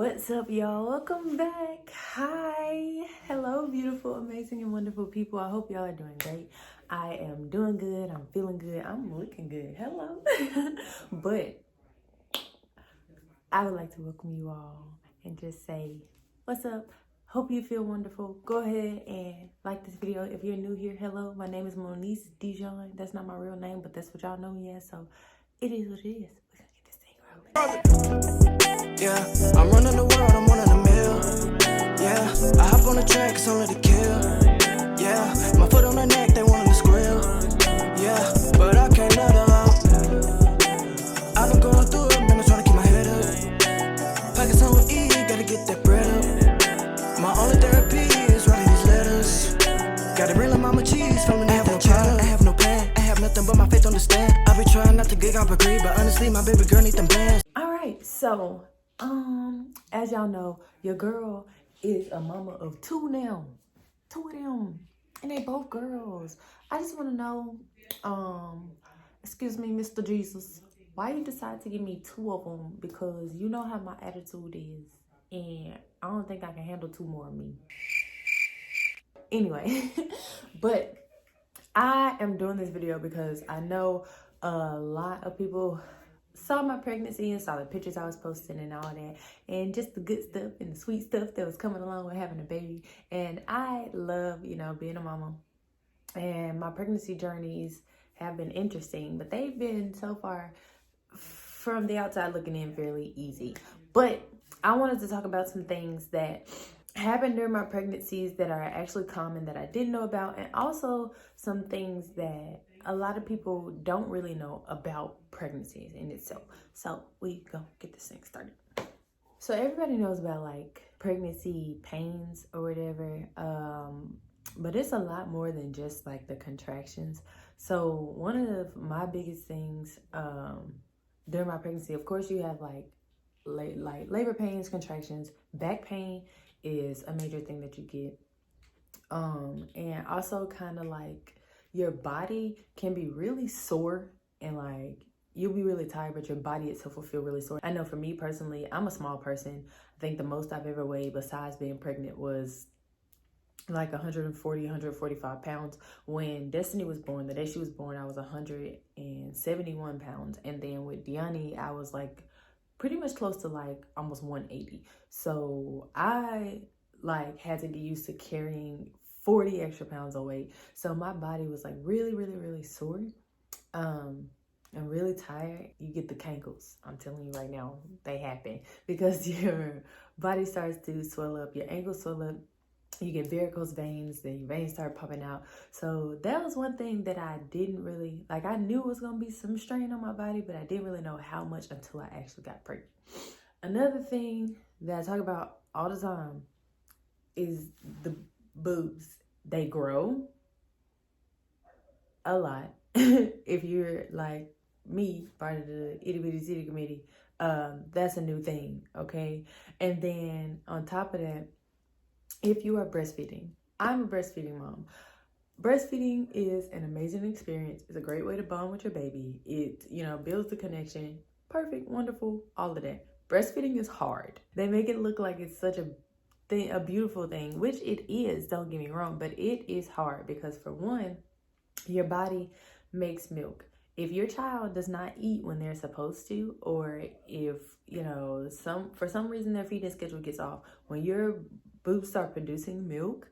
What's up, y'all? Welcome back. Hi. Hello, beautiful, amazing, and wonderful people. I hope y'all are doing great. I am doing good. I'm feeling good. I'm looking good. Hello. But I would like to welcome you all and just say, what's up? Hope you feel wonderful. Go ahead and like this video. If you're new here, hello. My name is Moniece Dijon. That's not my real name, but that's what y'all know me as. So it is what it is. We're going to get this thing rolling. Yeah, I'm running the world, I'm one in a mill. Yeah, I hop on the track, it's only to kill. Yeah, my foot on their neck, they wanting to squeal. Yeah, but I can't let them out. I've been going through it, man, I'm trying to keep my head up. Pockets on with E, gotta get that bread up. My only therapy is writing these letters. Got it real like mama cheese, family have no child, I have no plan. I have nothing but my faith on the stand. I be trying not to gig off a greed, but honestly, my baby girl need them bands. Alright, so as y'all know, your girl is a mama of two of them, and they both girls. I just want to know, excuse me, Mr. Jesus, why you decide to give me two of them? Because you know how my attitude is, and I don't think I can handle two more of me. Anyway, but I am doing this video because I know a lot of people saw my pregnancy and saw the pictures I was posting and all that, and just the good stuff and the sweet stuff that was coming along with having a baby. And I love, being a mama, and my pregnancy journeys have been interesting, but they've been, so far, from the outside looking in, fairly easy. But I wanted to talk about some things that happened during my pregnancies that are actually common that I didn't know about, and also some things that a lot of people don't really know about pregnancies in itself. So we go get this thing started. So everybody knows about like pregnancy pains or whatever, but it's a lot more than just like the contractions. So one of my biggest things during my pregnancy, of course, you have like labor pains, contractions, back pain is a major thing that you get, and also kind of like your body can be really sore, and like you'll be really tired, but your body itself will feel really sore. I know for me personally, I'm a small person. I think the most I've ever weighed besides being pregnant was like 140, 145 pounds. When Destiny was born, the day she was born, I was 171 pounds. And then with Deani, I was like pretty much close to like almost 180. So I like had to get used to carrying 40 extra pounds of weight. So my body was like really, really, really sore. I'm really tired. You get the cankles. I'm telling you right now, they happen because your body starts to swell up, your ankles swell up, you get varicose veins, then your veins start popping out. So that was one thing that I didn't really, like, I knew it was going to be some strain on my body, but I didn't really know how much until I actually got pregnant. Another thing that I talk about all the time is the boobs. They grow a lot. If you're like me, part of the itty bitty city committee, that's a new thing, okay? And then on top of that, if you are breastfeeding, I'm a breastfeeding mom. Breastfeeding is an amazing experience. It's a great way to bond with your baby. It, builds the connection. Perfect, wonderful, all of that. Breastfeeding is hard. They make it look like it's such a thing, a beautiful thing, which it is, don't get me wrong, but it is hard because, for one, your body makes milk. If your child does not eat when they're supposed to, or if, for some reason their feeding schedule gets off, when your boobs start producing milk,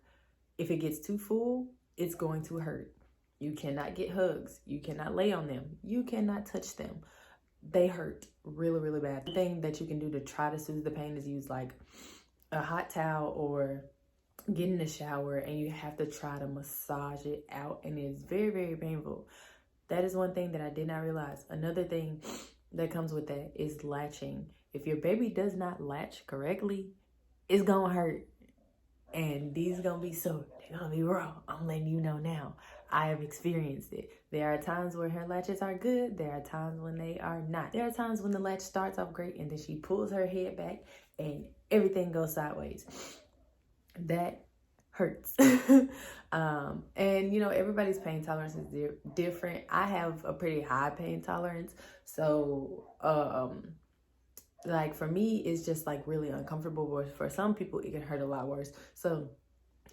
if it gets too full, it's going to hurt. You cannot get hugs. You cannot lay on them. You cannot touch them. They hurt really, really bad. The thing that you can do to try to soothe the pain is use like a hot towel or get in the shower, and you have to try to massage it out, and it's very, very painful. That is one thing that I did not realize. Another thing that comes with that is latching. If your baby does not latch correctly, it's gonna hurt. And these gonna be sore. They're gonna be raw. I'm letting you know now. I have experienced it. There are times where her latches are good. There are times when they are not. There are times when the latch starts off great and then she pulls her head back and everything goes sideways. That hurts. And everybody's pain tolerance is different. I have a pretty high pain tolerance. So Like for me, it's just like really uncomfortable, but for some people it can hurt a lot worse. So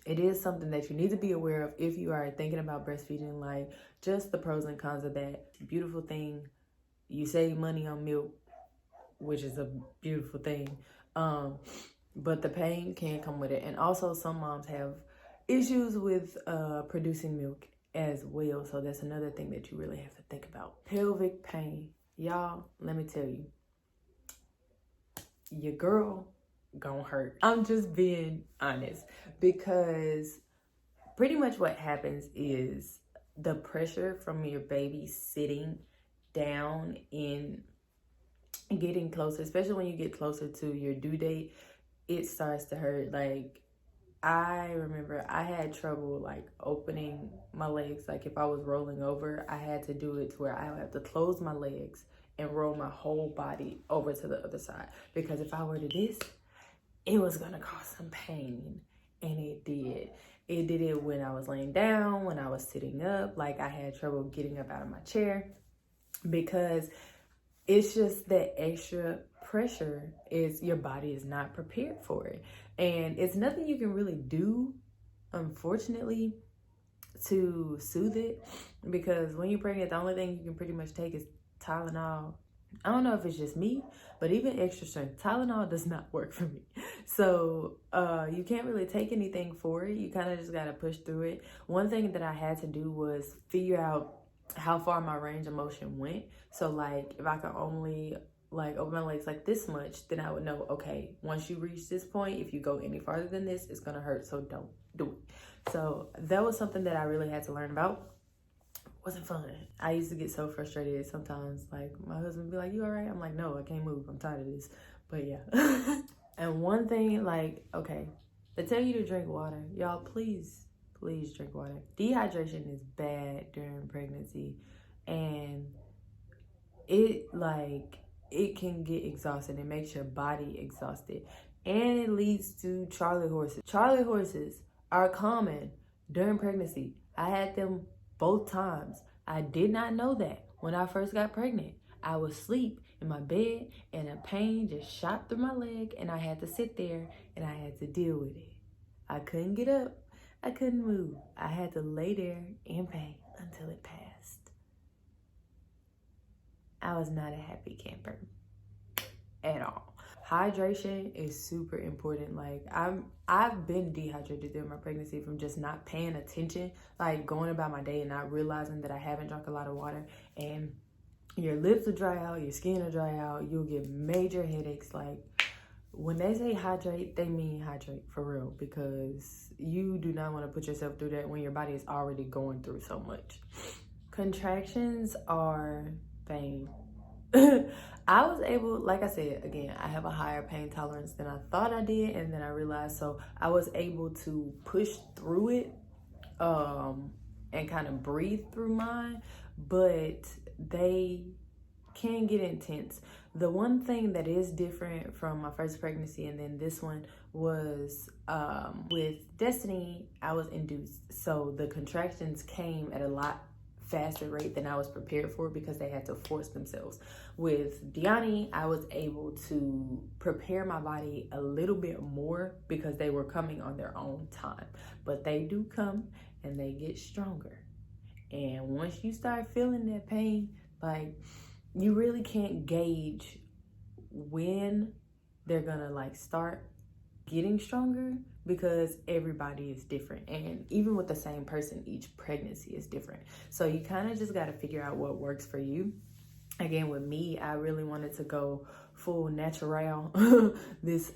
it is something that you need to be aware of if you are thinking about breastfeeding, like just the pros and cons of that. Beautiful thing. You save money on milk, which is a beautiful thing. But the pain can come with it. And also some moms have issues with producing milk as well. So that's another thing that you really have to think about. Pelvic pain. Y'all, let me tell you, your girl gonna hurt. I'm just being honest, because pretty much what happens is the pressure from your baby sitting down in getting closer, especially when you get closer to your due date, it starts to hurt. Like I remember I had trouble like opening my legs. Like if I was rolling over, I had to do it to where I have to close my legs and roll my whole body over to the other side, because if I were to this, it was gonna cause some pain. And it did. It did it when I was laying down, when I was sitting up. Like I had trouble getting up out of my chair, because it's just that extra pressure is your body is not prepared for it. And it's nothing you can really do, unfortunately, to soothe it, because when you're pregnant, the only thing you can pretty much take is Tylenol. I don't know if it's just me, but even extra strength Tylenol does not work for me. So you can't really take anything for it. You kind of just got to push through it. One thing that I had to do was figure out how far my range of motion went. So like if I could only like open my legs like this much, then I would know, okay, once you reach this point, if you go any farther than this, it's gonna hurt, so don't do it. So that was something that I really had to learn about. Wasn't fun. I used to get so frustrated sometimes. Like my husband would be like, you all right? I'm like, no, I can't move, I'm tired of this. But yeah. And one thing, like, okay, they tell you to drink water. Y'all, please drink water. Dehydration is bad during pregnancy, and it can get exhausted. It makes your body exhausted, and it leads to Charlie horses. Charlie horses are common during pregnancy. I had them both times. I did not know that when I first got pregnant. I would sleep in my bed and a pain just shot through my leg, and I had to sit there and I had to deal with it. I couldn't get up. I couldn't move. I had to lay there in pain until it passed. I was not a happy camper at all. Hydration is super important. Like I've been dehydrated during my pregnancy from just not paying attention, like going about my day and not realizing that I haven't drunk a lot of water, and your lips will dry out, your skin will dry out, you'll get major headaches. Like when they say hydrate, they mean hydrate for real, because you do not want to put yourself through that when your body is already going through so much. Contractions are pain. I was able, like I said, again, I have a higher pain tolerance than I thought I did, and then I realized, so I was able to push through it and kind of breathe through mine, but they can get intense. The one thing that is different from my first pregnancy and then this one was with Destiny, I was induced. So the contractions came at a lot faster rate than I was prepared for, because they had to force themselves. With Deani, I was able to prepare my body a little bit more because they were coming on their own time. But they do come and they get stronger. And once you start feeling that pain, like you really can't gauge when they're gonna like start getting stronger, because everybody is different, and even with the same person, each pregnancy is different. So you kind of just got to figure out what works for you. Again, with me, I really wanted to go full natural this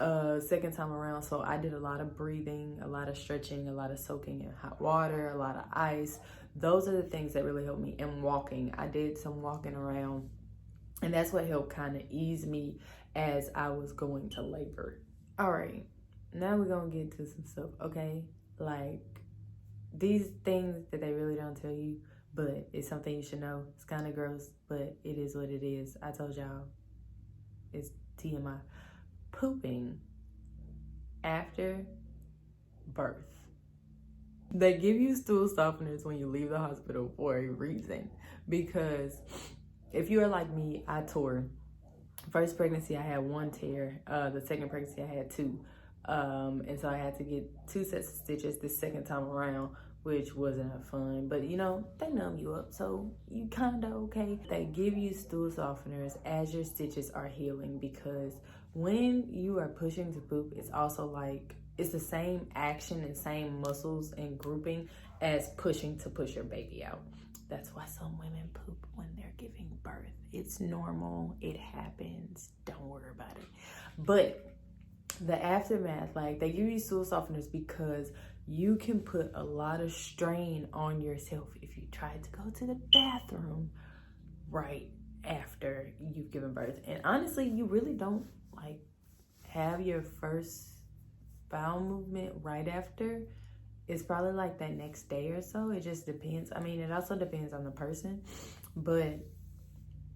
second time around, so I did a lot of breathing, a lot of stretching, a lot of soaking in hot water, a lot of ice. Those are the things that really helped me. And walking, I did some walking around, and that's what helped kind of ease me as I was going to labor. All right, now we're gonna get to some stuff, okay? Like these things that they really don't tell you, but it's something you should know. It's kind of gross, but it is what it is. I told y'all, it's TMI. Pooping after birth. They give you stool softeners when you leave the hospital for a reason, because if you are like me, I tore First pregnancy, I had 1 tear. The second pregnancy, I had 2. And so I had to get 2 sets of stitches the second time around, which wasn't fun. But you know, they numb you up, so you kind of okay. They give you stool softeners as your stitches are healing, because when you are pushing to poop, it's also like, it's the same action and same muscles and grouping as pushing to push your baby out. That's why some women poop when they're giving birth. It's normal, it happens, don't worry about it. But the aftermath, like, they give you stool softeners because you can put a lot of strain on yourself if you try to go to the bathroom right after you've given birth. And honestly, you really don't like have your first bowel movement right after. It's probably like that next day or so. It just depends. I mean, it also depends on the person, but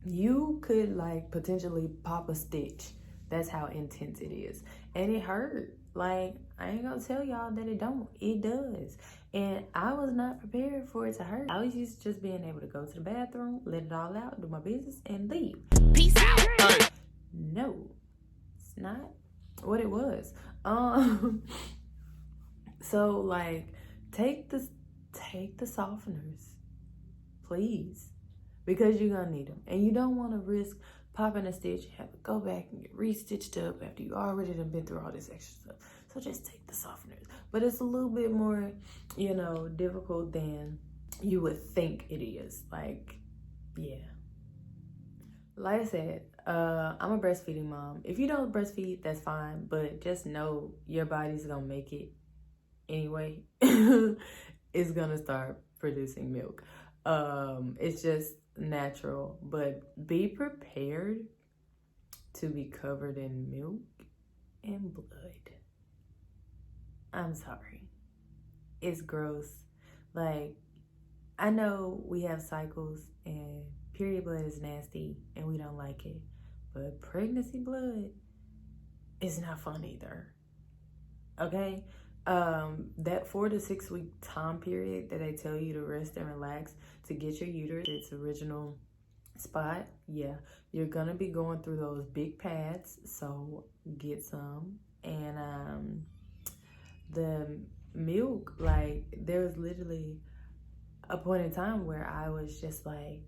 you could like potentially pop a stitch. That's how intense it is. And it hurt. Like, I ain't gonna tell y'all that it don't. It does. And I was not prepared for it to hurt. I was used to just being able to go to the bathroom, let it all out, do my business, and leave. Peace out. No, it's not what it was. So like, take the softeners, please, because you're gonna need them, and you don't want to risk popping a stitch, have to go back and get re-stitched up after you already done been through all this extra stuff. So just take the softeners. But it's a little bit more, you know, difficult than you would think it is. Like, yeah. Like I said, I'm a breastfeeding mom. If you don't breastfeed, that's fine, but just know your body's gonna make it anyway. It's gonna start producing milk. It's just natural, but be prepared to be covered in milk and blood. I'm sorry, it's gross. Like, I know we have cycles and period blood is nasty and we don't like it, but pregnancy blood is not fun either. Okay, that 4 to 6 week time period that they tell you to rest and relax to get your uterus its original spot, yeah, you're gonna be going through those big pads, so get some. And the milk, like, there was literally a point in time where I was just like,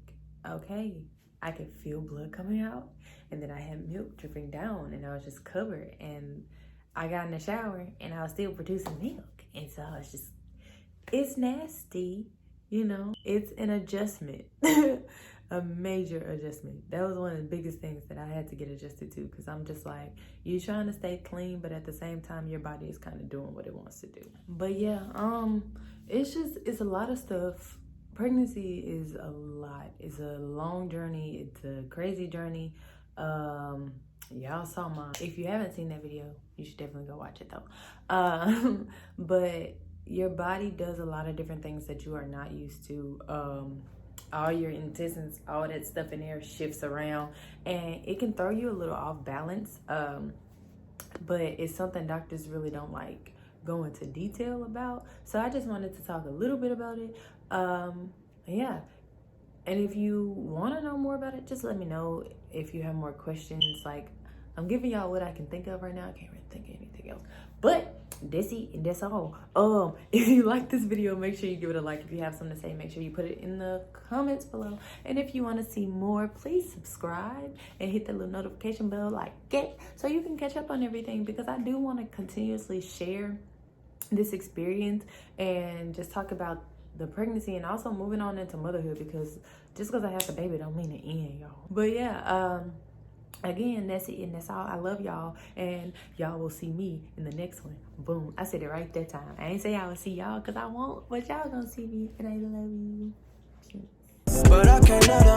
okay, I could feel blood coming out, and then I had milk dripping down, and I was just covered, and I got in the shower and I was still producing milk. And so it's just, it's nasty, you know. It's an adjustment, a major adjustment. That was one of the biggest things that I had to get adjusted to, because I'm just like, you trying to stay clean, but at the same time, your body is kind of doing what it wants to do. But yeah, it's a lot of stuff. Pregnancy is a lot. It's a long journey. It's a crazy journey. Y'all saw mine. If you haven't seen that video, you should definitely go watch it though. But your body does a lot of different things that you are not used to. All your intestines, all that stuff in there shifts around, and it can throw you a little off balance. But it's something doctors really don't like go into detail about. So I just wanted to talk a little bit about it. Yeah. And if you want to know more about it, just let me know. If you have more questions, like, I'm giving y'all what I can think of right now. I can't really think of anything else. But that's it, and that's all. If you like this video, make sure you give it a like. If you have something to say, make sure you put it in the comments below. And if you want to see more, please subscribe and hit the little notification bell like it, so you can catch up on everything, because I do want to continuously share this experience and just talk about the pregnancy and also moving on into motherhood, because just because I have the baby don't mean the end, y'all. But yeah, again, that's it and that's all. I love y'all, and y'all will see me in the next one. Boom, I said it right that time. I ain't say I will see y'all because I won't, but y'all gonna see me, and I love you. But I can't let her